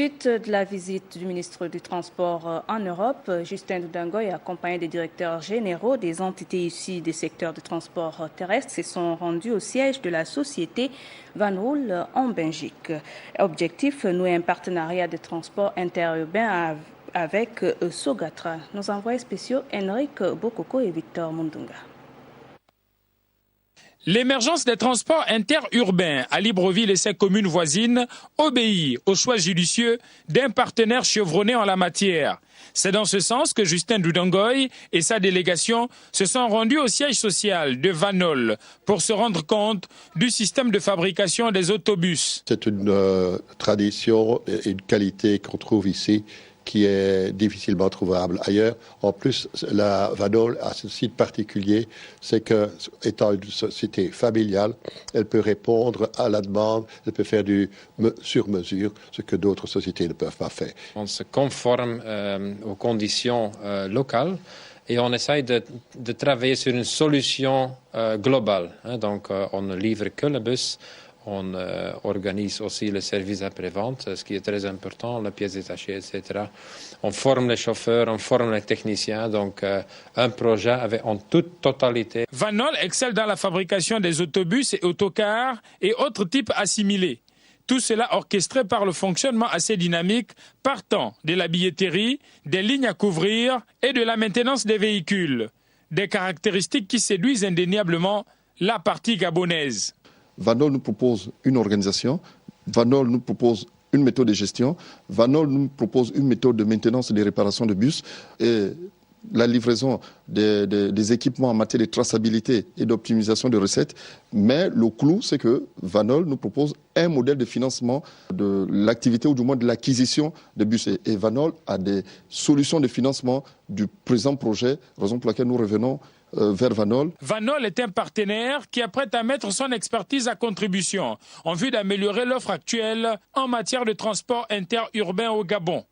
suite de la visite du ministre du Transport en Europe, Justin Doudangoye, accompagné des directeurs généraux des entités issues des secteurs de transport terrestre, se sont rendus au siège de la société Vanol en Belgique. Objectif, nouer un partenariat de transport interurbain avec Sogatra. Nos envoyés spéciaux Henrik Bokoko et Victor Mundunga. L'émergence des transports interurbains à Libreville et ses communes voisines obéit au choix judicieux d'un partenaire chevronné en la matière. C'est dans ce sens que Justin Doudangoye et sa délégation se sont rendus au siège social de Vanol pour se rendre compte du système de fabrication des autobus. C'est une tradition et une qualité qu'on trouve ici qui est difficilement trouvable ailleurs. En plus, la Vanol a ce site particulier, c'est que, étant une société familiale, elle peut répondre à la demande, elle peut faire du sur-mesure, ce que d'autres sociétés ne peuvent pas faire. On se conforme aux conditions locales et on essaye de travailler sur une solution globale. Donc, on ne livre que le bus. On organise aussi le service après-vente, ce qui est très important, les pièces détachées, etc. On forme les chauffeurs, on forme les techniciens, donc un projet en toute totalité. Vanol excelle dans la fabrication des autobus et autocars et autres types assimilés. Tout cela orchestré par le fonctionnement assez dynamique partant de la billetterie, des lignes à couvrir et de la maintenance des véhicules. Des caractéristiques qui séduisent indéniablement la partie gabonaise. Vanol nous propose une organisation, Vanol nous propose une méthode de gestion, Vanol nous propose une méthode de maintenance et de réparation de bus et la livraison des équipements en matière de traçabilité et d'optimisation de recettes. Mais le clou, c'est que Vanol nous propose un modèle de financement de l'activité ou du moins de l'acquisition de bus. Et Vanol a des solutions de financement du présent projet, raison pour laquelle nous revenons vers Vanol. Vanol est un partenaire qui est prêt à mettre son expertise à contribution en vue d'améliorer l'offre actuelle en matière de transport interurbain au Gabon.